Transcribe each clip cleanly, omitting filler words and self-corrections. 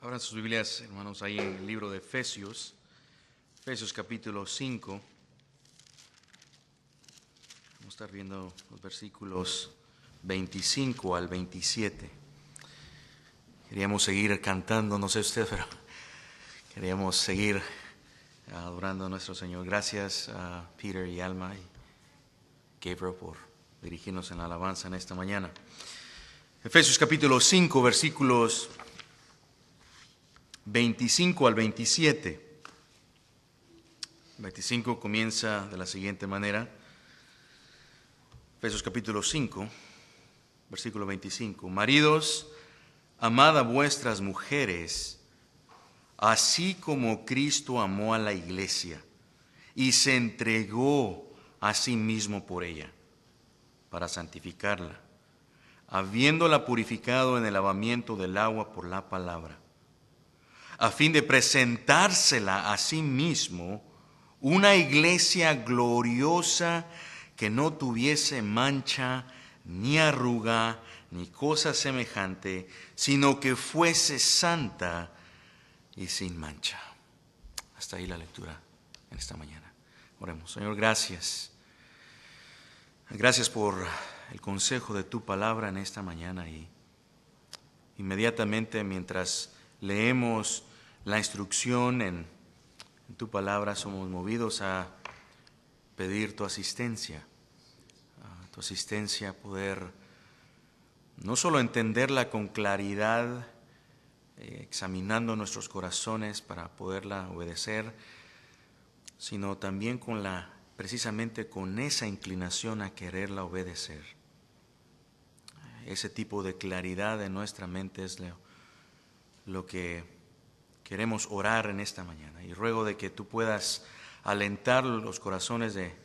Abran sus Biblias, hermanos, ahí en el libro de Efesios, Efesios capítulo 5. Vamos a estar viendo los versículos 25 al 27. Queríamos seguir cantando, no sé usted, pero queríamos seguir adorando a nuestro Señor. Gracias a Peter y Alma y Gabriel por dirigirnos en la alabanza en esta mañana. Efesios capítulo 5, versículos 25 al 27. 25 comienza de la siguiente manera. Efesios capítulo 5, versículo 25. Maridos, amad a vuestras mujeres, así como Cristo amó a la iglesia y se entregó a sí mismo por ella, para santificarla, habiéndola purificado en el lavamiento del agua por la palabra, a fin de presentársela a sí mismo una iglesia gloriosa que no tuviese mancha, ni arruga, ni cosa semejante, sino que fuese santa y sin mancha. Hasta ahí la lectura en esta mañana. Oremos. Señor, gracias. Gracias por el consejo de tu palabra en esta mañana, y inmediatamente mientras leemos la instrucción en tu palabra somos movidos a pedir tu asistencia a poder no solo entenderla con claridad, examinando nuestros corazones para poderla obedecer, sino también precisamente con esa inclinación a quererla obedecer. Ese tipo de claridad en nuestra mente es lo que queremos orar en esta mañana, y ruego de que tú puedas alentar los corazones de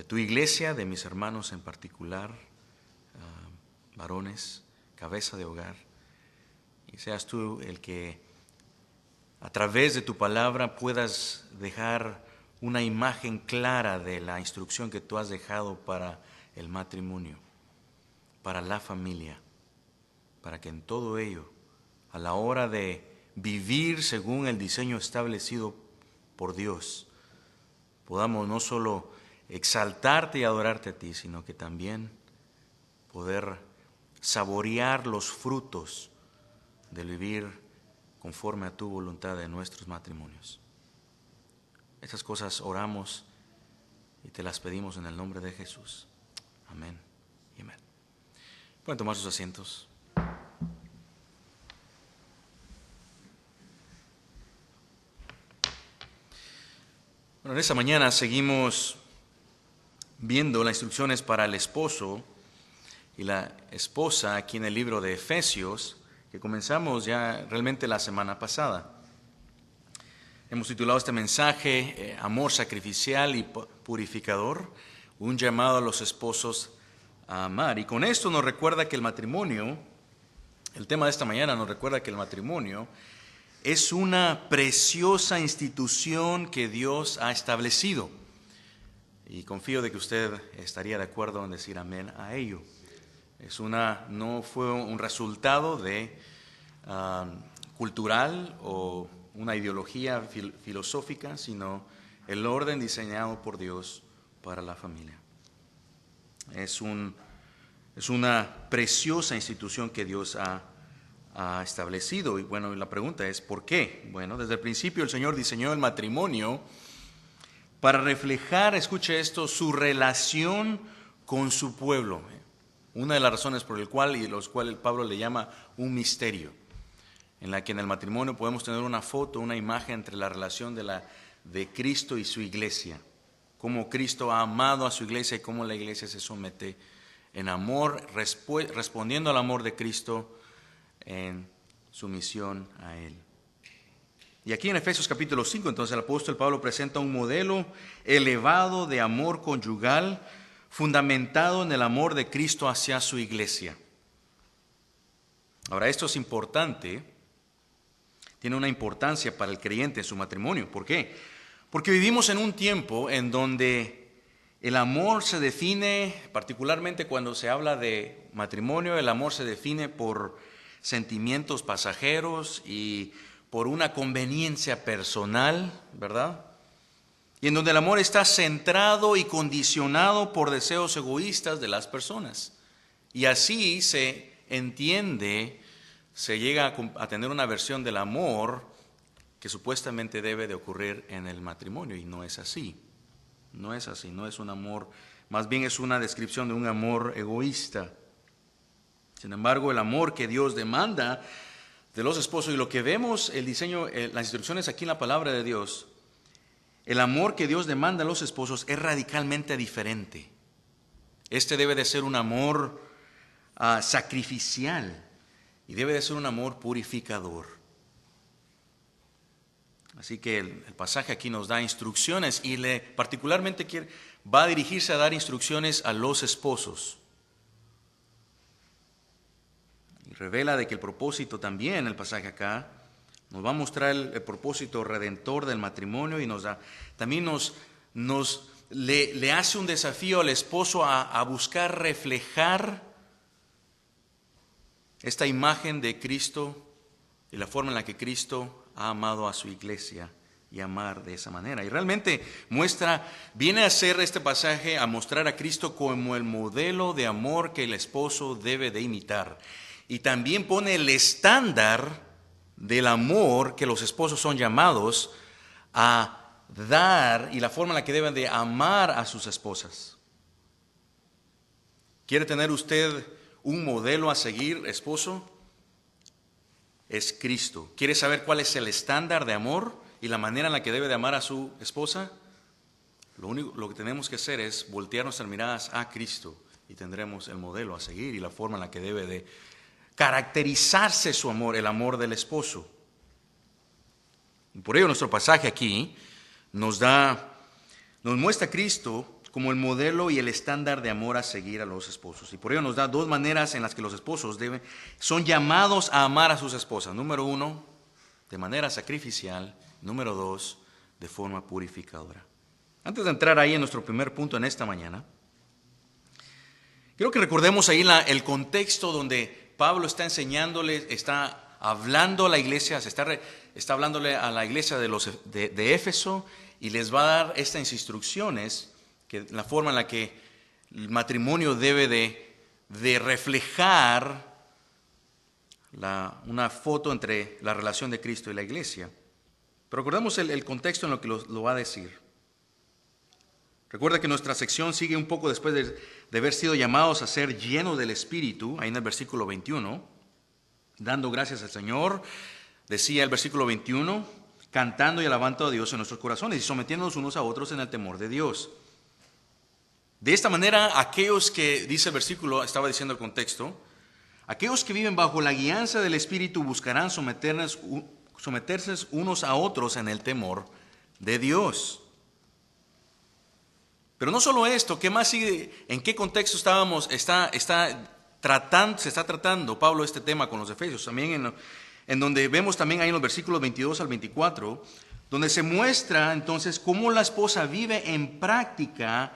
tu iglesia, de mis hermanos en particular, varones, cabeza de hogar, y seas tú el que a través de tu palabra puedas dejar una imagen clara de la instrucción que tú has dejado para el matrimonio, para la familia, para que en todo ello, a la hora de vivir según el diseño establecido por Dios, podamos no solo exaltarte y adorarte a ti, sino que también poder saborear los frutos del vivir conforme a tu voluntad en nuestros matrimonios. Estas cosas oramos y te las pedimos en el nombre de Jesús. Amén y amén. Pueden tomar sus asientos. Bueno, en esta mañana seguimos viendo las instrucciones para el esposo y la esposa aquí en el libro de Efesios, que comenzamos ya realmente la semana pasada. Hemos titulado este mensaje Amor sacrificial y purificador, un llamado a los esposos a amar. Y con esto nos recuerda que el matrimonio, el tema de esta mañana nos recuerda que el matrimonio es una preciosa institución que Dios ha establecido. Y confío de que usted estaría de acuerdo en decir amén a ello. No fue un resultado de cultural o una ideología filosófica, sino el orden diseñado por Dios para la familia. Es una preciosa institución que Dios ha establecido. Y bueno, la pregunta es ¿por qué? Bueno, desde el principio el Señor diseñó el matrimonio para reflejar, escuche esto, su relación con su pueblo. Una de las razones por los cuales Pablo le llama un misterio, en la que en el matrimonio podemos tener una foto, una imagen entre la relación de Cristo y su iglesia, cómo Cristo ha amado a su iglesia y cómo la iglesia se somete en amor, respondiendo al amor de Cristo en sumisión a Él. Y aquí en Efesios capítulo 5, entonces el apóstol Pablo presenta un modelo elevado de amor conyugal, fundamentado en el amor de Cristo hacia su iglesia. Ahora, esto es importante, tiene una importancia para el creyente en su matrimonio. ¿Por qué? Porque vivimos en un tiempo en donde el amor se define, particularmente cuando se habla de matrimonio, el amor se define por sentimientos pasajeros y por una conveniencia personal, ¿verdad? Y en donde el amor está centrado y condicionado por deseos egoístas de las personas. Y así se entiende, se llega a tener una versión del amor que supuestamente debe de ocurrir en el matrimonio, y no es así. No es así, no es un amor, más bien es una descripción de un amor egoísta. Sin embargo, el amor que Dios demanda de los esposos, y lo que vemos, el diseño, las instrucciones aquí en la palabra de Dios, el amor que Dios demanda a los esposos es radicalmente diferente. Este debe de ser un amor sacrificial y debe de ser un amor purificador. Así que el pasaje aquí nos da instrucciones y particularmente va a dirigirse a dar instrucciones a los esposos. Y revela de que el propósito también, el pasaje acá, nos va a mostrar el propósito redentor del matrimonio y también le hace un desafío al esposo a buscar reflejar esta imagen de Cristo y la forma en la que Cristo ha amado a su iglesia y amar de esa manera. Y realmente viene a hacer este pasaje a mostrar a Cristo como el modelo de amor que el esposo debe de imitar. Y también pone el estándar del amor que los esposos son llamados a dar y la forma en la que deben de amar a sus esposas. ¿Quiere tener usted un modelo a seguir, esposo? Es Cristo. ¿Quiere saber cuál es el estándar de amor y la manera en la que debe de amar a su esposa? Lo que tenemos que hacer es voltear nuestras miradas a Cristo y tendremos el modelo a seguir y la forma en la que debe de caracterizarse su amor, el amor del esposo. Y por ello nuestro pasaje aquí nos muestra a Cristo como el modelo y el estándar de amor a seguir a los esposos. Y por ello nos da dos maneras en las que los esposos son llamados a amar a sus esposas. Número 1, de manera sacrificial. Número 2, de forma purificadora. Antes de entrar ahí en nuestro primer punto en esta mañana, quiero que recordemos ahí el contexto donde Pablo está enseñándole, está hablando a la iglesia, está hablándole a la iglesia de Éfeso y les va a dar estas instrucciones, que la forma en la que el matrimonio debe de reflejar una foto entre la relación de Cristo y la iglesia. Pero recordemos el contexto en lo que lo va a decir. Recuerda que nuestra sección sigue un poco después de haber sido llamados a ser llenos del Espíritu, ahí en el versículo 21, dando gracias al Señor, decía el versículo 21, cantando y alabando a Dios en nuestros corazones y sometiéndonos unos a otros en el temor de Dios. De esta manera, aquellos que, dice el versículo, estaba diciendo el contexto, aquellos que viven bajo la guianza del Espíritu buscarán someterse unos a otros en el temor de Dios. Pero no solo esto, ¿qué más sigue? ¿En qué contexto se está tratando Pablo este tema con los efesios? También en donde vemos también ahí en los versículos 22 al 24, donde se muestra entonces cómo la esposa vive en práctica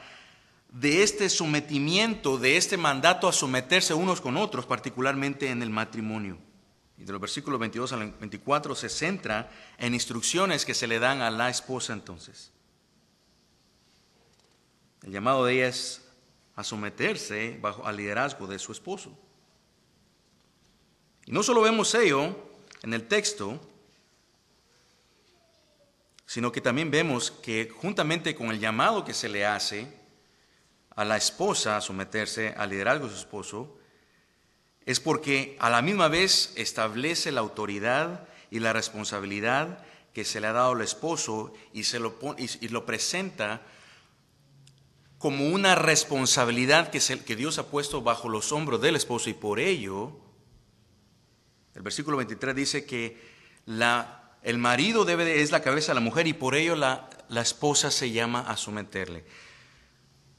de este sometimiento, de este mandato a someterse unos con otros, particularmente en el matrimonio. Y de los versículos 22 al 24 se centra en instrucciones que se le dan a la esposa entonces. El llamado de ella es a someterse al liderazgo de su esposo. Y no solo vemos ello en el texto, sino que también vemos que juntamente con el llamado que se le hace a la esposa a someterse al liderazgo de su esposo, es porque a la misma vez establece la autoridad y la responsabilidad que se le ha dado al esposo y lo presenta como una responsabilidad que Dios ha puesto bajo los hombros del esposo, y por ello, el versículo 23 dice que el marido es la cabeza de la mujer y por ello la esposa se llama a someterle.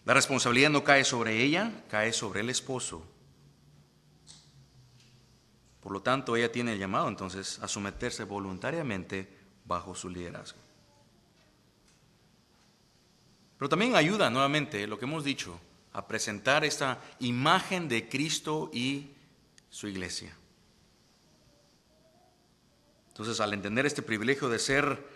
La responsabilidad no cae sobre ella, cae sobre el esposo. Por lo tanto, ella tiene el llamado entonces a someterse voluntariamente bajo su liderazgo. Pero también ayuda nuevamente, lo que hemos dicho, a presentar esta imagen de Cristo y su iglesia. Entonces, al entender este privilegio de ser,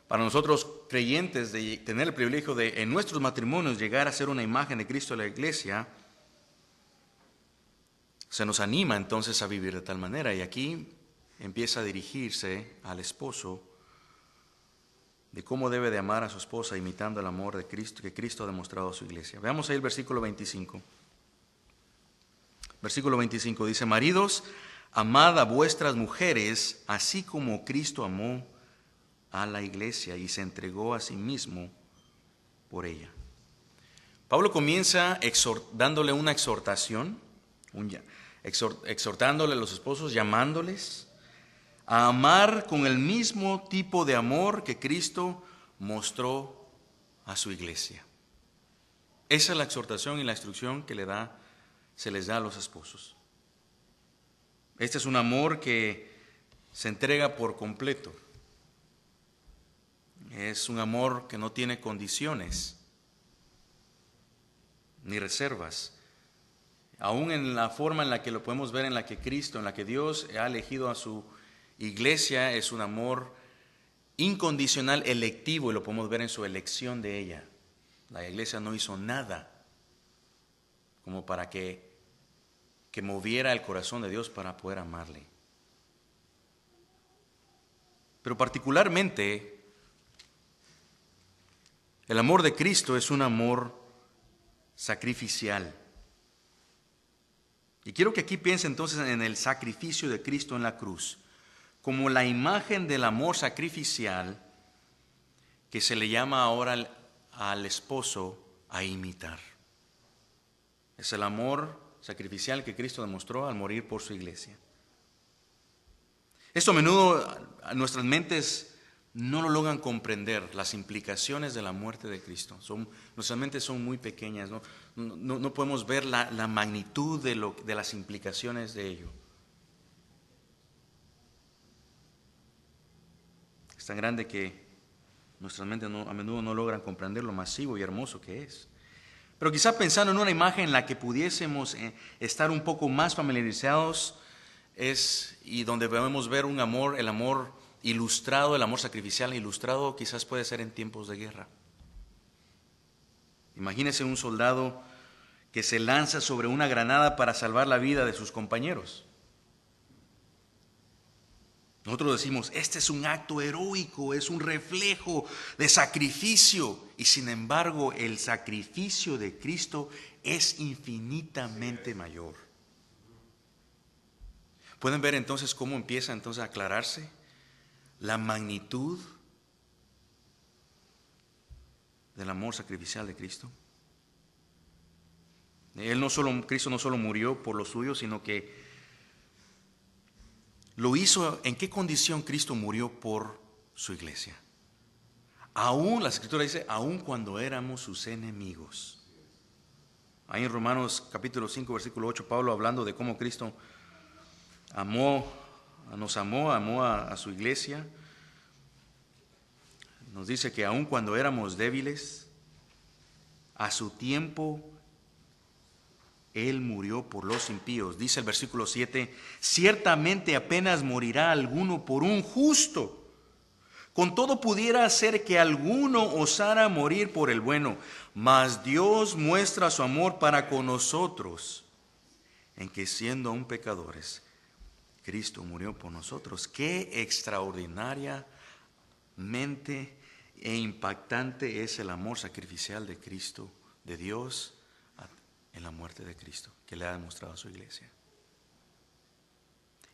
para nosotros creyentes, de tener el privilegio de en nuestros matrimonios llegar a ser una imagen de Cristo en la iglesia, se nos anima entonces a vivir de tal manera. Y aquí empieza a dirigirse al esposo de cómo debe de amar a su esposa imitando el amor de Cristo que Cristo ha demostrado a su iglesia. Veamos ahí el versículo 25. Versículo 25 dice: maridos, amad a vuestras mujeres, así como Cristo amó a la iglesia y se entregó a sí mismo por ella. Pablo comienza dándole una exhortación, exhortándole a los esposos, llamándoles a amar con el mismo tipo de amor que Cristo mostró a su iglesia. Esa es la exhortación y la instrucción que se les da a los esposos. Este es un amor que se entrega por completo. Es un amor que no tiene condiciones ni reservas. Aún en la forma en la que lo podemos ver, en la que Cristo, en la que Dios ha elegido a su iglesia, es un amor incondicional, electivo, y lo podemos ver en su elección de ella. La iglesia no hizo nada como para que moviera el corazón de Dios para poder amarle. Pero particularmente, el amor de Cristo es un amor sacrificial. Y quiero que aquí piense entonces en el sacrificio de Cristo en la cruz, como la imagen del amor sacrificial que se le llama ahora al esposo a imitar. Es el amor sacrificial que Cristo demostró al morir por su iglesia. Esto a menudo a nuestras mentes no lo logran comprender, las implicaciones de la muerte de Cristo. Nuestras mentes son muy pequeñas, no podemos ver la magnitud de las implicaciones de ello. Es tan grande que nuestras mentes a menudo no logran comprender lo masivo y hermoso que es. Pero quizá pensando en una imagen en la que pudiésemos estar un poco más familiarizados y donde podemos ver el amor ilustrado, el amor sacrificial ilustrado, quizás puede ser en tiempos de guerra. Imagínese un soldado que se lanza sobre una granada para salvar la vida de sus compañeros. Nosotros decimos, este es un acto heroico, es un reflejo de sacrificio. Y sin embargo, el sacrificio de Cristo es infinitamente mayor. ¿Pueden ver entonces cómo empieza entonces a aclararse la magnitud del amor sacrificial de Cristo? Cristo no solo murió por los suyos, sino que lo hizo. ¿En qué condición Cristo murió por su iglesia? Aún, la Escritura dice, aún cuando éramos sus enemigos. Ahí en Romanos capítulo 5, versículo 8, Pablo hablando de cómo Cristo nos amó a su iglesia. Nos dice que aún cuando éramos débiles, a su tiempo Él murió por los impíos. Dice el versículo 7, ciertamente apenas morirá alguno por un justo. Con todo pudiera ser que alguno osara morir por el bueno, mas Dios muestra su amor para con nosotros, en que siendo aún pecadores, Cristo murió por nosotros. Qué extraordinariamente e impactante es el amor sacrificial de Cristo, de Dios, en la muerte de Cristo, que le ha demostrado a su iglesia.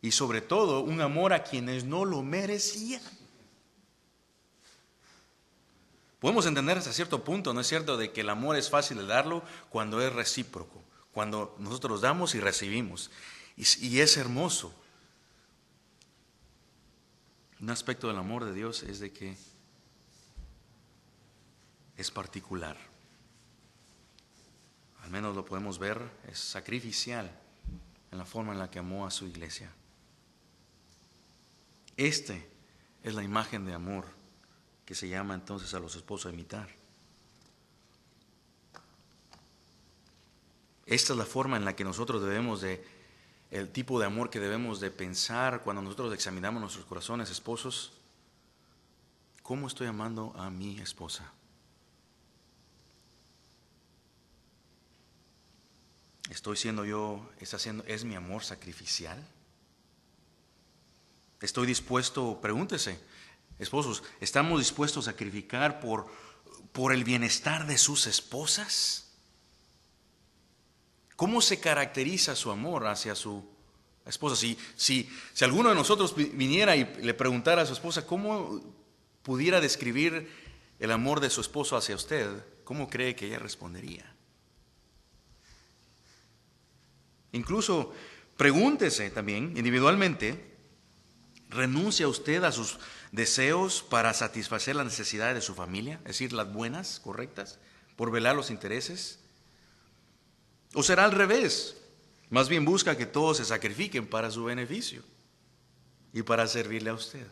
Y sobre todo, un amor a quienes no lo merecían. Podemos entender hasta cierto punto, ¿no es cierto?, de que el amor es fácil de darlo cuando es recíproco, cuando nosotros damos y recibimos. Y es hermoso. Un aspecto del amor de Dios es de que es particular. Al menos lo podemos ver, es sacrificial en la forma en la que amó a su iglesia. Este es la imagen de amor que se llama entonces a los esposos a imitar. Esta es la forma en la que nosotros debemos de el tipo de amor que debemos de pensar cuando nosotros examinamos nuestros corazones, esposos. ¿Cómo estoy amando a mi esposa? ¿Es mi amor sacrificial? Estoy dispuesto, pregúntese, esposos, ¿estamos dispuestos a sacrificar por el bienestar de sus esposas? ¿Cómo se caracteriza su amor hacia su esposa? Si alguno de nosotros viniera y le preguntara a su esposa cómo pudiera describir el amor de su esposo hacia usted, ¿cómo cree que ella respondería? Incluso pregúntese también individualmente, ¿renuncia usted a sus deseos para satisfacer las necesidades de su familia? Es decir, las buenas, correctas, por velar los intereses. ¿O será al revés? Más bien busca que todos se sacrifiquen para su beneficio y para servirle a usted.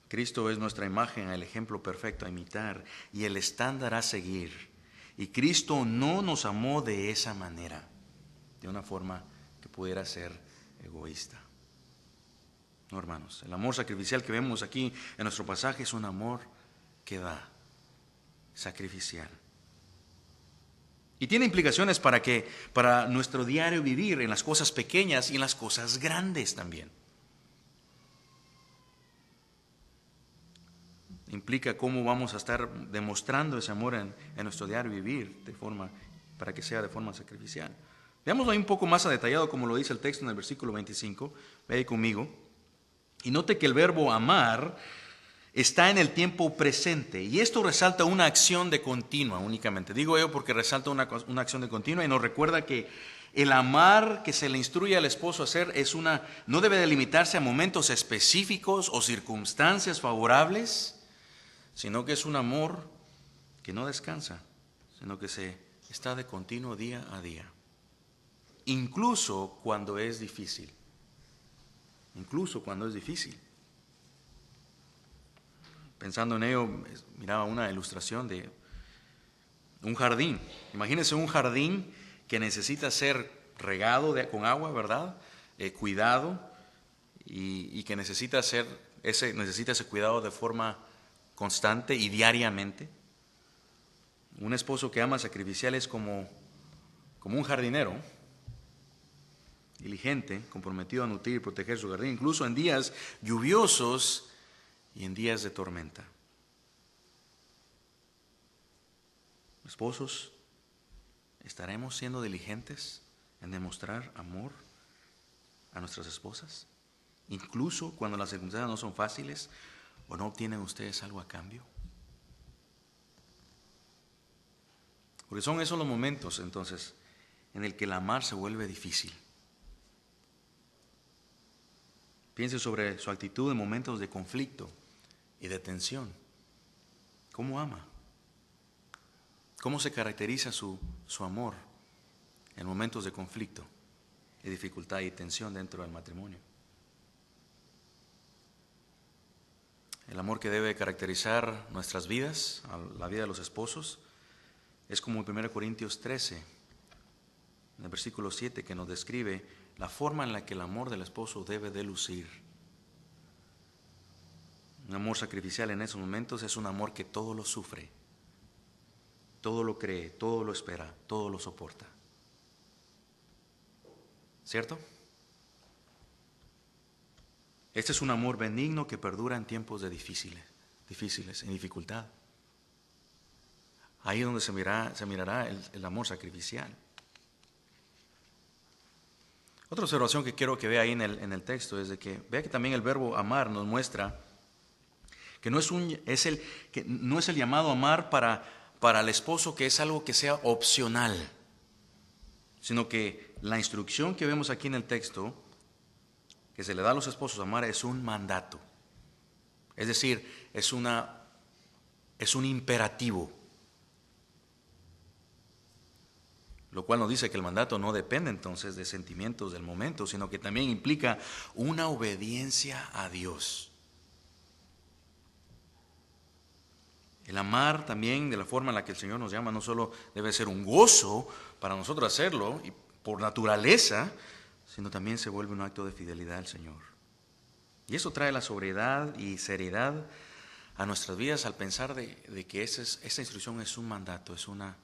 Cristo es nuestra imagen, el ejemplo perfecto a imitar y el estándar a seguir. Y Cristo no nos amó de esa manera, de una forma que pudiera ser egoísta. No, hermanos, el amor sacrificial que vemos aquí en nuestro pasaje es un amor que da, sacrificial. Y tiene implicaciones para nuestro diario vivir, en las cosas pequeñas y en las cosas grandes también. Implica cómo vamos a estar demostrando ese amor en nuestro diario vivir para que sea de forma sacrificial. Veámoslo ahí un poco más a detallado, como lo dice el texto en el versículo 25. Ve ahí conmigo. Y note que el verbo amar está en el tiempo presente. Y esto resalta una acción de continua únicamente. Digo yo porque resalta una acción de continua y nos recuerda que el amar que se le instruye al esposo a hacer no debe de limitarse a momentos específicos o circunstancias favorables, sino que es un amor que no descansa, sino que está de continuo día a día. Incluso cuando es difícil. Incluso cuando es difícil. Pensando en ello, miraba una ilustración de un jardín. Imagínense un jardín que necesita ser regado con agua, ¿verdad? Cuidado y que necesita ese cuidado de forma constante y diariamente. Un esposo que ama sacrificial es como un jardinero diligente, comprometido a nutrir y proteger su jardín, incluso en días lluviosos y en días de tormenta. Esposos, ¿estaremos siendo diligentes en demostrar amor a nuestras esposas? Incluso cuando las circunstancias no son fáciles o no obtienen ustedes algo a cambio. Porque son esos los momentos, entonces, en el que el amar se vuelve difícil. Piense sobre su actitud en momentos de conflicto y de tensión. ¿Cómo ama? ¿Cómo se caracteriza su amor en momentos de conflicto y dificultad y tensión dentro del matrimonio? El amor que debe caracterizar nuestras vidas, la vida de los esposos, es como en 1 Corintios 13, en el versículo 7, que nos describe la forma en la que el amor del esposo debe de lucir. Un amor sacrificial en esos momentos es un amor que todo lo sufre, todo lo cree, todo lo espera, todo lo soporta. ¿Cierto? Este es un amor benigno que perdura en tiempos difíciles, en dificultad. Ahí es donde se mirará el amor sacrificial. Otra observación que quiero que vea ahí en el texto es de que vea que también el verbo amar nos muestra que no es el llamado amar para el esposo, que es algo que sea opcional, sino que la instrucción que vemos aquí en el texto que se le da a los esposos a amar es un mandato. Es decir, es un imperativo. Lo cual nos dice que el mandato no depende entonces de sentimientos del momento, sino que también implica una obediencia a Dios. El amar también de la forma en la que el Señor nos llama no solo debe ser un gozo para nosotros hacerlo y por naturaleza, sino también se vuelve un acto de fidelidad al Señor. Y eso trae la sobriedad y seriedad a nuestras vidas al pensar de que esa instrucción es un mandato, es un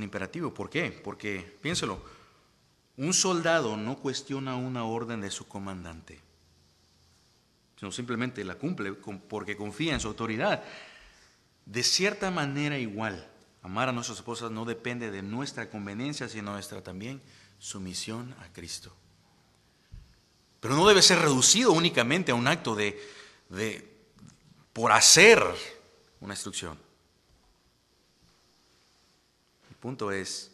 imperativo. ¿Por qué? Porque, piénselo, un soldado no cuestiona una orden de su comandante, sino simplemente la cumple porque confía en su autoridad. De cierta manera igual, amar a nuestras esposas no depende de nuestra conveniencia, sino nuestra también sumisión a Cristo. Pero no debe ser reducido únicamente a un acto por hacer una instrucción. El punto es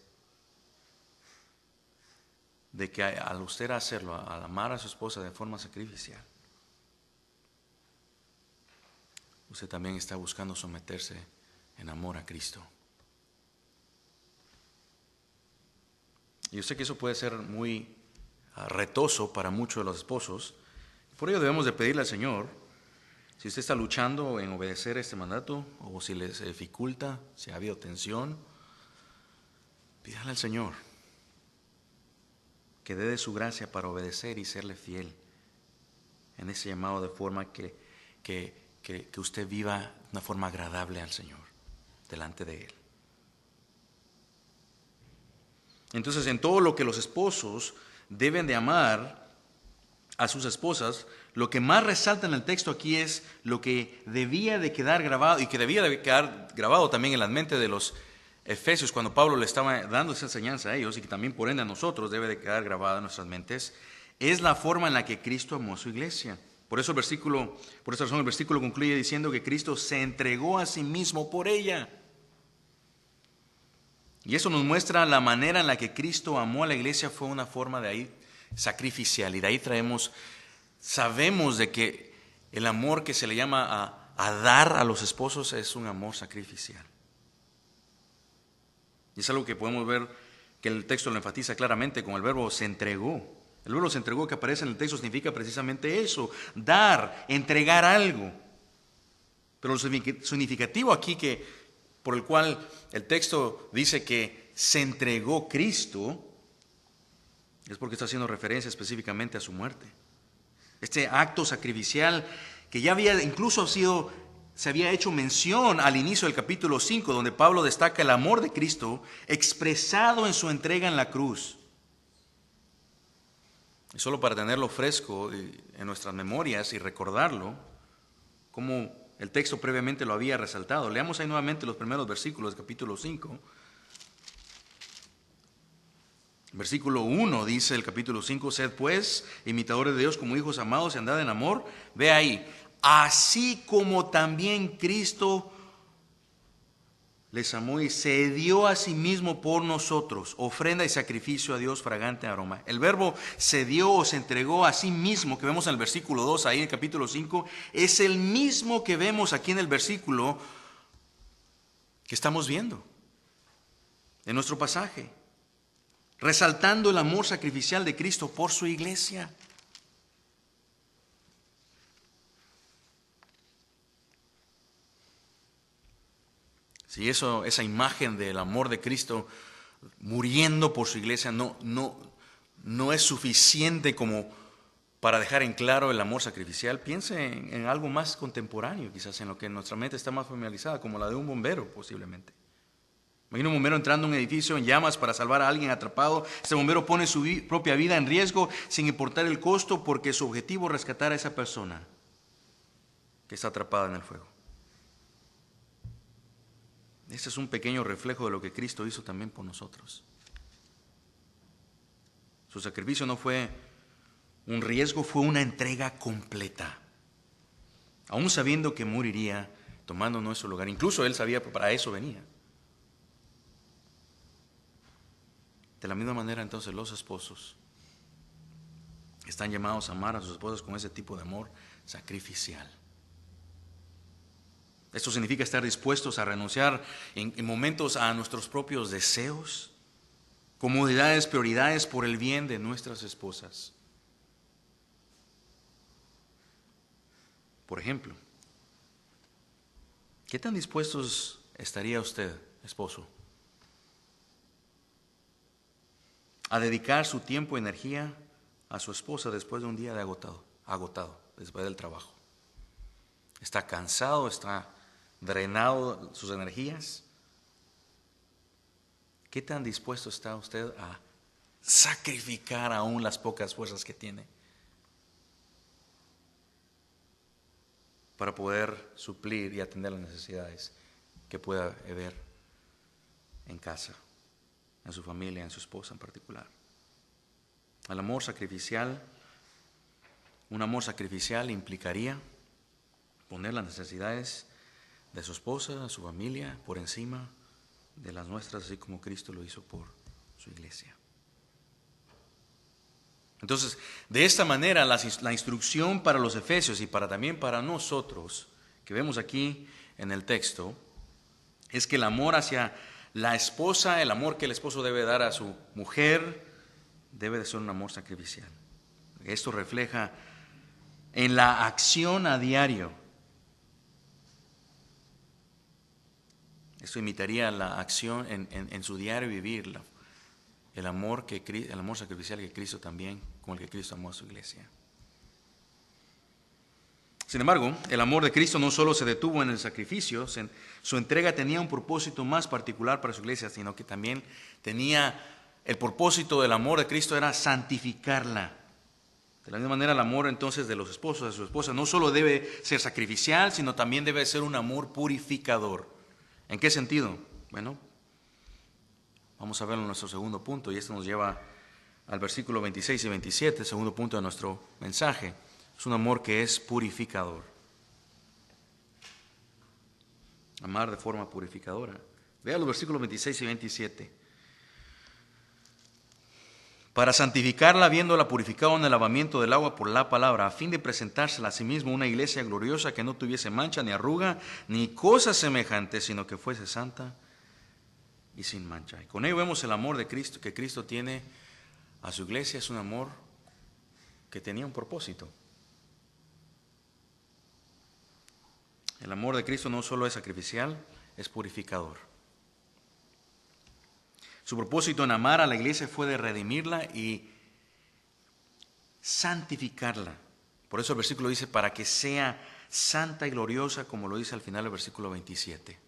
de que al usted hacerlo, al amar a su esposa de forma sacrificial, usted también está buscando someterse en amor a Cristo. Y yo sé que eso puede ser muy retoso para muchos de los esposos. Por ello debemos de pedirle al Señor, si usted está luchando en obedecer este mandato, o si les dificulta, si ha habido tensión, pídale al Señor que dé de su gracia para obedecer y serle fiel en ese llamado, de forma que usted viva de una forma agradable al Señor, delante de Él. Entonces, en todo lo que los esposos deben de amar a sus esposas, lo que más resalta en el texto aquí es lo que debía de quedar grabado, y que debía de quedar grabado también en la mente de los efesios cuando Pablo le estaba dando esa enseñanza a ellos, y que también por ende a nosotros debe de quedar grabada en nuestras mentes, es la forma en la que Cristo amó a su iglesia. Por esa razón el versículo concluye diciendo que Cristo se entregó a sí mismo por ella. Y eso nos muestra la manera en la que Cristo amó a la iglesia, fue una forma de ahí sacrificial. Y de ahí sabemos de que el amor que se le llama a dar a los esposos es un amor sacrificial. Y es algo que podemos ver que el texto lo enfatiza claramente con el verbo se entregó. El verbo se entregó que aparece en el texto significa precisamente eso, dar, entregar algo. Pero lo significativo aquí por el cual el texto dice que se entregó Cristo, es porque está haciendo referencia específicamente a su muerte. Este acto sacrificial que ya había incluso se había hecho mención al inicio del capítulo 5, donde Pablo destaca el amor de Cristo expresado en su entrega en la cruz. Y solo para tenerlo fresco en nuestras memorias y recordarlo, como el texto previamente lo había resaltado. Leamos ahí nuevamente los primeros versículos del capítulo 5. Versículo 1 dice el capítulo 5, sed pues imitadores de Dios como hijos amados y andad en amor. Ve ahí, así como también Cristo les amó y se dio a sí mismo por nosotros, ofrenda y sacrificio a Dios fragante aroma. El verbo se dio o se entregó a sí mismo que vemos en el versículo 2, ahí en el capítulo 5, es el mismo que vemos aquí en el versículo que estamos viendo en nuestro pasaje, resaltando el amor sacrificial de Cristo por su iglesia. Si esa imagen del amor de Cristo muriendo por su iglesia no es suficiente como para dejar en claro el amor sacrificial, piense en algo más contemporáneo, quizás en lo que nuestra mente está más familiarizada, como la de un bombero posiblemente. Imagina un bombero entrando a un edificio en llamas para salvar a alguien atrapado. Este bombero pone su propia vida en riesgo sin importar el costo, porque su objetivo es rescatar a esa persona que está atrapada en el fuego. Este es un pequeño reflejo de lo que Cristo hizo también por nosotros. Su sacrificio no fue un riesgo, fue una entrega completa. Aún sabiendo que moriría tomando nuestro lugar. Incluso Él sabía que para eso venía. De la misma manera, entonces, los esposos están llamados a amar a sus esposas con ese tipo de amor sacrificial. Esto significa estar dispuestos a renunciar en momentos a nuestros propios deseos, comodidades, prioridades por el bien de nuestras esposas. Por ejemplo, ¿Qué tan dispuestos estaría usted, esposo, a dedicar su tiempo y energía a su esposa después de un día de agotado, después del trabajo? Está cansado, está drenado sus energías. ¿Qué tan dispuesto está usted a sacrificar aún las pocas fuerzas que tiene para poder suplir y atender las necesidades que pueda haber en casa, en su familia, en su esposa en particular? El amor sacrificial, un amor sacrificial implicaría poner las necesidades de su esposa, de su familia, por encima de las nuestras, así como Cristo lo hizo por su iglesia. Entonces, de esta manera, la instrucción para los efesios y también para nosotros, que vemos aquí en el texto, es que el amor hacia la esposa, el amor que el esposo debe dar a su mujer, debe de ser un amor sacrificial. Esto refleja en la acción a diario. Esto imitaría la acción en su diario vivir, el amor sacrificial que Cristo también, con el que Cristo amó a su iglesia. Sin embargo, el amor de Cristo no solo se detuvo en el sacrificio, su entrega tenía un propósito más particular para su iglesia, sino que también tenía el propósito del amor de Cristo era santificarla. De la misma manera, el amor entonces de los esposos, de su esposa, no solo debe ser sacrificial, sino también debe ser un amor purificador. ¿En qué sentido? Bueno, vamos a verlo en nuestro segundo punto, y esto nos lleva al versículo 26 y 27, el segundo punto de nuestro mensaje. Es un amor que es purificador. Amar de forma purificadora. Vea los versículos 26 y 27. Para santificarla, habiéndola purificado en el lavamiento del agua por la palabra, a fin de presentársela a sí mismo una iglesia gloriosa que no tuviese mancha, ni arruga, ni cosa semejante, sino que fuese santa y sin mancha. Y con ello vemos el amor de Cristo, que Cristo tiene a su iglesia. Es un amor que tenía un propósito. El amor de Cristo no solo es sacrificial, es purificador. Su propósito en amar a la iglesia fue de redimirla y santificarla. Por eso el versículo dice, para que sea santa y gloriosa, como lo dice al final del versículo 27.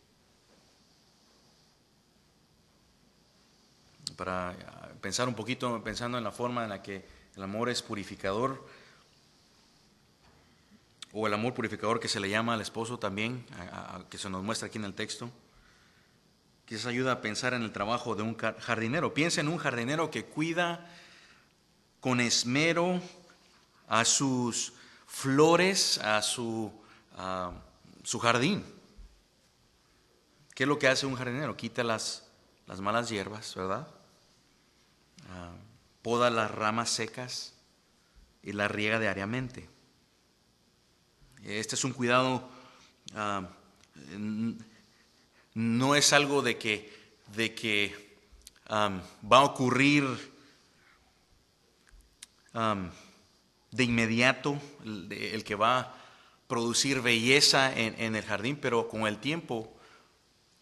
Para pensar un poquito, pensando en la forma en la que el amor es purificador, o el amor purificador que se le llama al esposo también, que se nos muestra aquí en el texto. Quizás ayuda a pensar en el trabajo de un jardinero. Piensa en un jardinero que cuida con esmero a sus flores, a su jardín. ¿Qué es lo que hace un jardinero? Quita las malas hierbas, ¿verdad? Poda las ramas secas y las riega diariamente. Este es un cuidado, no es algo de que va a ocurrir de inmediato, el que va a producir belleza en el jardín, pero con el tiempo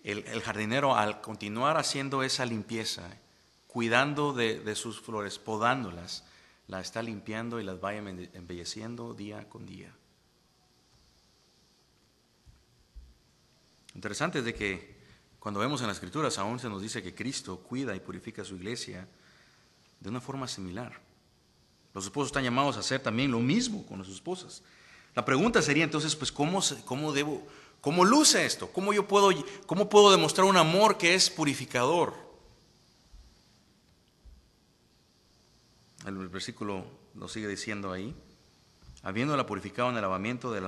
el jardinero, al continuar haciendo esa limpieza, cuidando de sus flores, podándolas, la está limpiando y las va embelleciendo día con día. Interesante es de que cuando vemos en las Escrituras aún se nos dice que Cristo cuida y purifica a su iglesia de una forma similar. Los esposos están llamados a hacer también lo mismo con sus esposas. La pregunta sería entonces, pues, ¿cómo luce esto? ¿Cómo puedo demostrar un amor que es purificador? El versículo lo sigue diciendo ahí. Habiéndola purificado en el lavamiento del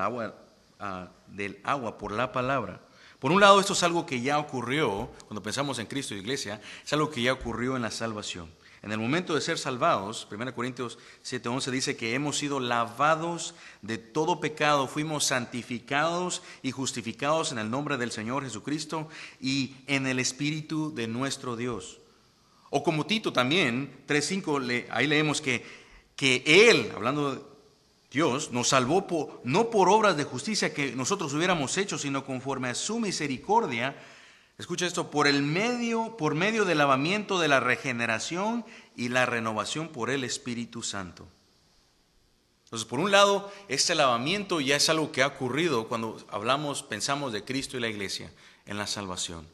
agua por la palabra. Por un lado, esto es algo que ya ocurrió, cuando pensamos en Cristo y Iglesia, es algo que ya ocurrió en la salvación. En el momento de ser salvados, 1 Corintios 7:11 dice que hemos sido lavados de todo pecado, fuimos santificados y justificados en el nombre del Señor Jesucristo y en el Espíritu de nuestro Dios. O como Tito también, 3:5, ahí leemos que Él, hablando de Dios nos salvó no por obras de justicia que nosotros hubiéramos hecho, sino conforme a su misericordia. Escucha esto, por medio del lavamiento de la regeneración y la renovación por el Espíritu Santo. Entonces, por un lado, este lavamiento ya es algo que ha ocurrido cuando pensamos de Cristo y la iglesia en la salvación,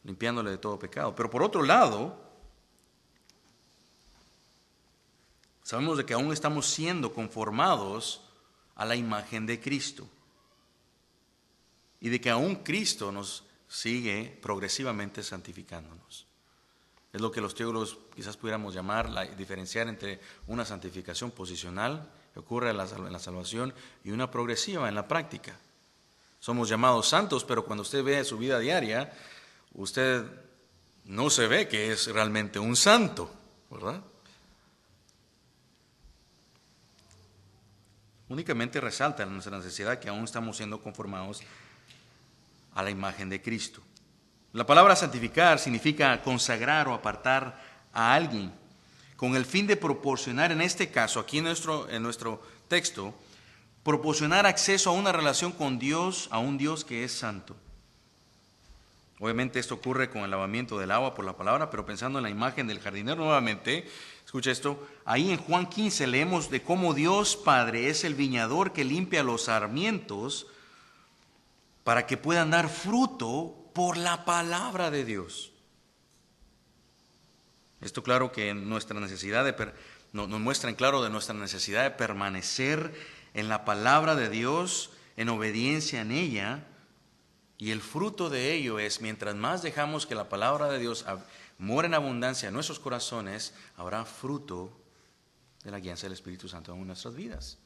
limpiándole de todo pecado. Pero por otro lado, sabemos de que aún estamos siendo conformados a la imagen de Cristo y de que aún Cristo nos sigue progresivamente santificándonos. Es lo que los teólogos quizás pudiéramos diferenciar entre una santificación posicional que ocurre en la salvación y una progresiva en la práctica. Somos llamados santos, pero cuando usted ve su vida diaria, usted no se ve que es realmente un santo, ¿verdad? Únicamente resalta nuestra necesidad que aún estamos siendo conformados a la imagen de Cristo. La palabra santificar significa consagrar o apartar a alguien con el fin de proporcionar, en este caso, aquí en nuestro texto, proporcionar acceso a una relación con Dios, a un Dios que es santo. Obviamente esto ocurre con el lavamiento del agua por la palabra, pero pensando en la imagen del jardinero nuevamente, escucha esto, ahí en Juan 15 leemos de cómo Dios Padre es el viñador que limpia los sarmientos para que puedan dar fruto por la palabra de Dios. Esto claro que nuestra necesidad nos muestra en claro de nuestra necesidad de permanecer en la palabra de Dios, en obediencia en ella, y el fruto de ello es, mientras más dejamos que la palabra de Dios mora en abundancia en nuestros corazones, habrá fruto de la guianza del Espíritu Santo en nuestras vidas.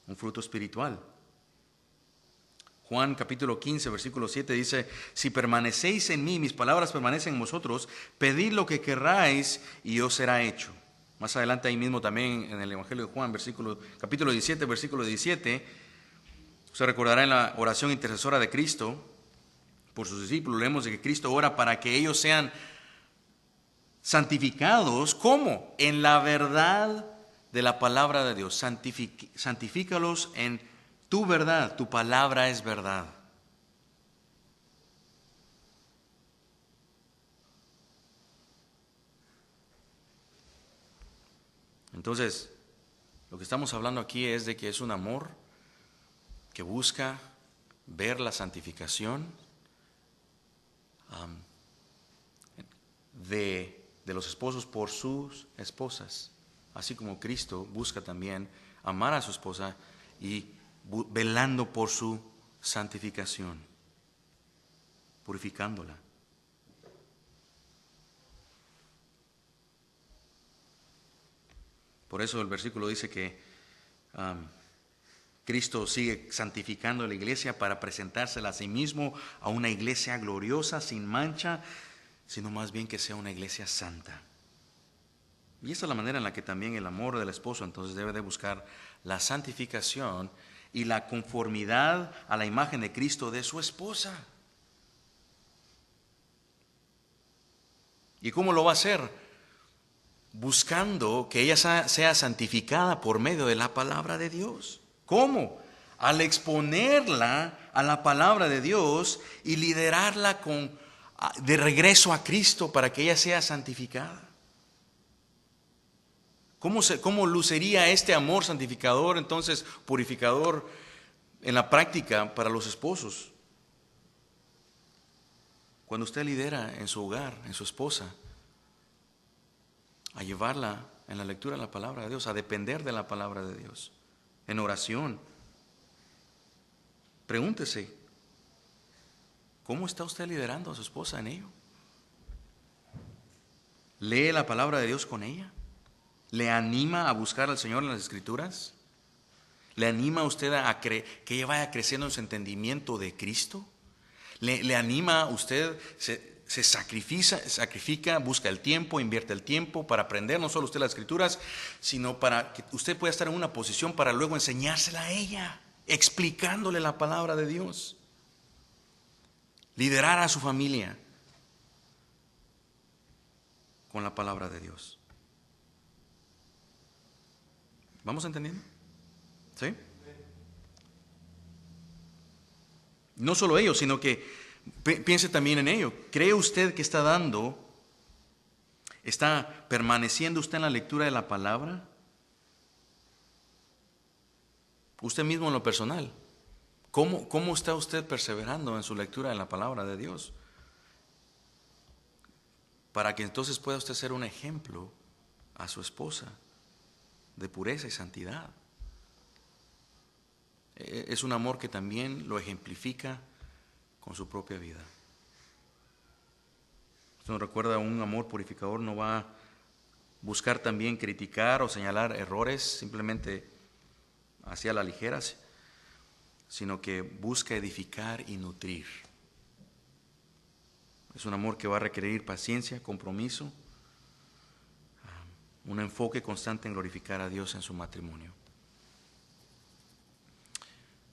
Un fruto espiritual. Juan capítulo 15, versículo 7 dice, si permanecéis en mí, mis palabras permanecen en vosotros, pedid lo que querráis y os será hecho. Más adelante ahí mismo también en el Evangelio de Juan, capítulo 17, versículo 17, usted recordará en la oración intercesora de Cristo, por sus discípulos, leemos de que Cristo ora para que ellos sean santificados, ¿cómo? En la verdad de la palabra de Dios. Santifícalos en tu verdad, tu palabra es verdad. Entonces, lo que estamos hablando aquí es de que es un amor que busca ver la santificación de los esposos por sus esposas, así como Cristo busca también amar a su esposa y velando por su santificación, purificándola. Por eso el versículo dice que Cristo sigue santificando la iglesia para presentársela a sí mismo a una iglesia gloriosa, sin mancha, sino más bien que sea una iglesia santa. Y esa es la manera en la que también el amor del esposo entonces debe de buscar la santificación y la conformidad a la imagen de Cristo de su esposa. ¿Y cómo lo va a hacer? Buscando que ella sea santificada por medio de la palabra de Dios. ¿Cómo? Al exponerla a la palabra de Dios y liderarla de regreso a Cristo para que ella sea santificada. ¿Cómo lucería este amor santificador, entonces purificador, en la práctica para los esposos? Cuando usted lidera en su hogar, en su esposa, a llevarla en la lectura de la palabra de Dios, a depender de la palabra de Dios, en oración. Pregúntese, ¿cómo está usted liderando a su esposa en ello? ¿Lee la palabra de Dios con ella? ¿Le anima a buscar al Señor en las Escrituras? ¿Le anima a usted que ella vaya creciendo en su entendimiento de Cristo? ¿Le anima a usted, se sacrifica, busca el tiempo, invierte el tiempo para aprender no solo usted las Escrituras, sino para que usted pueda estar en una posición para luego enseñársela a ella, explicándole la palabra de Dios? Liderar a su familia con la palabra de Dios. ¿Vamos entendiendo? ¿Sí? No solo ello, sino que piense también en ello. ¿Cree usted que está permaneciendo usted en la lectura de la palabra? Usted mismo en lo personal. ¿Cómo está usted perseverando en su lectura de la palabra de Dios? Para que entonces pueda usted ser un ejemplo a su esposa de pureza y santidad. Es un amor que también lo ejemplifica con su propia vida. Usted nos recuerda, un amor purificador no va a buscar también criticar o señalar errores simplemente hacia la ligera, sino que busca edificar y nutrir. Es un amor que va a requerir paciencia, compromiso, un enfoque constante en glorificar a Dios en su matrimonio.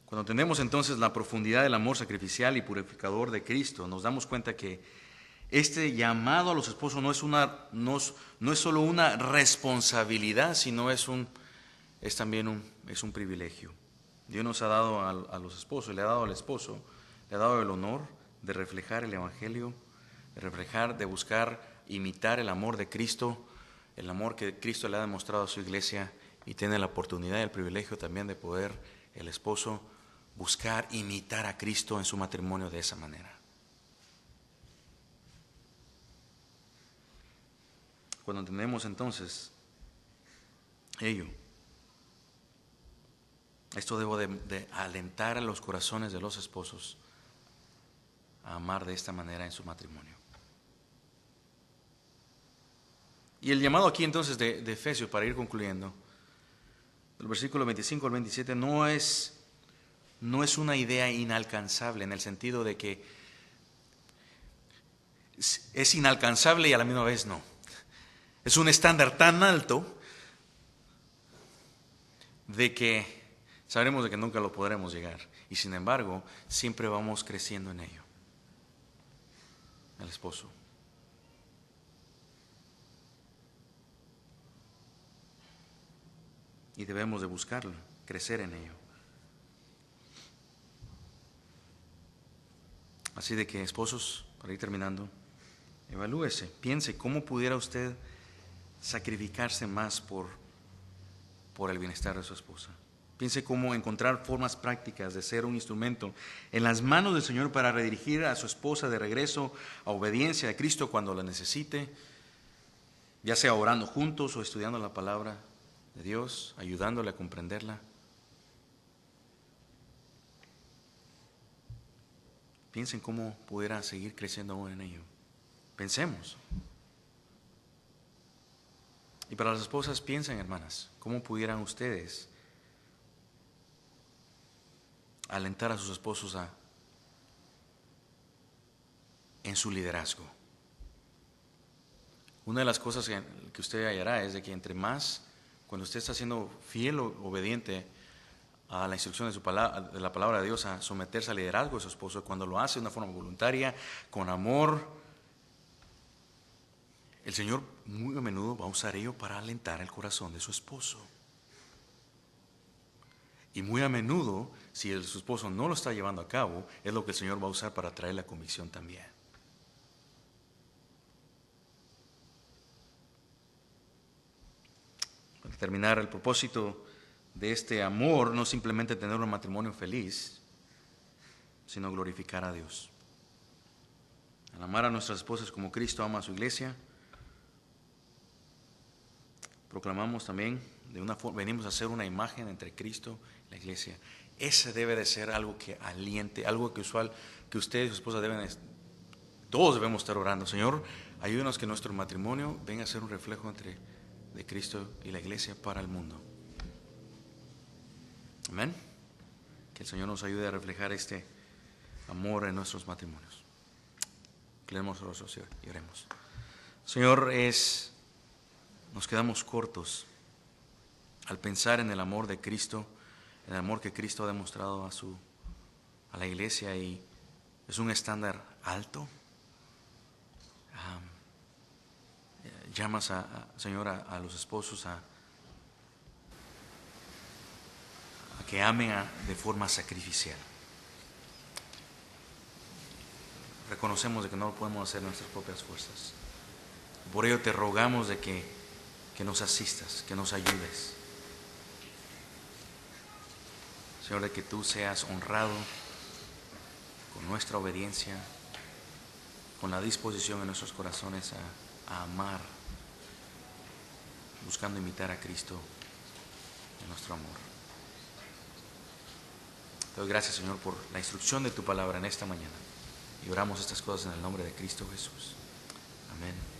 Cuando entendemos entonces la profundidad del amor sacrificial y purificador de Cristo, nos damos cuenta que este llamado a los esposos no es solo una responsabilidad, sino es también un privilegio. Dios nos ha dado a los esposos, le ha dado al esposo, le ha dado el honor de reflejar el Evangelio, de buscar imitar el amor de Cristo, el amor que Cristo le ha demostrado a su iglesia, y tiene la oportunidad y el privilegio también de poder el esposo buscar imitar a Cristo en su matrimonio de esa manera. Cuando entendemos entonces ello, esto debo de alentar a los corazones de los esposos a amar de esta manera en su matrimonio. Y el llamado aquí entonces de Efesios, para ir concluyendo, del versículo 25 al 27, no es una idea inalcanzable, en el sentido de que es inalcanzable y a la misma vez no. Es un estándar tan alto de que sabremos de que nunca lo podremos llegar, y sin embargo siempre vamos creciendo en ello. El esposo. Y debemos de buscarlo, crecer en ello. Así de que, esposos, para ir terminando, evalúese, piense cómo pudiera usted sacrificarse más por el bienestar de su esposa. Piense cómo encontrar formas prácticas de ser un instrumento en las manos del Señor para redirigir a su esposa de regreso a obediencia a Cristo cuando la necesite, ya sea orando juntos o estudiando la palabra de Dios, ayudándole a comprenderla. Piensen cómo pudiera seguir creciendo aún en ello. Pensemos. Y para las esposas, piensen, hermanas, cómo pudieran ustedes alentar a sus esposos en su liderazgo. Una de las cosas que usted hallará es de que entre más, cuando usted está siendo fiel o obediente a la instrucción de la palabra de Dios, a someterse al liderazgo de su esposo, cuando lo hace de una forma voluntaria, con amor, el Señor muy a menudo va a usar ello para alentar el corazón de su esposo. Y muy a menudo, si su esposo no lo está llevando a cabo, es lo que el Señor va a usar para traer la convicción también. Para terminar, el propósito de este amor no es simplemente tener un matrimonio feliz, sino glorificar a Dios. Al amar a nuestras esposas como Cristo ama a su iglesia, proclamamos también, venimos a ser una imagen entre Cristo y la iglesia. Ese debe de ser algo que aliente, algo que usted y su esposa todos debemos estar orando. Señor, ayúdenos que nuestro matrimonio venga a ser un reflejo de Cristo y la iglesia para el mundo. Amén. Que el Señor nos ayude a reflejar este amor en nuestros matrimonios. Cleemos los rostros y oremos. Señor, nos quedamos cortos al pensar en el amor de Cristo, en el amor que Cristo ha demostrado a la iglesia, y es un estándar alto. Llamas, Señor, a los esposos que ame de forma sacrificial. Reconocemos de que no lo podemos hacer en nuestras propias fuerzas. Por ello te rogamos de que nos asistas, que nos ayudes. Señor, de que tú seas honrado con nuestra obediencia, con la disposición en nuestros corazones a amar, buscando imitar a Cristo en nuestro amor. Te doy gracias, Señor, por la instrucción de tu palabra en esta mañana. Y oramos estas cosas en el nombre de Cristo Jesús. Amén.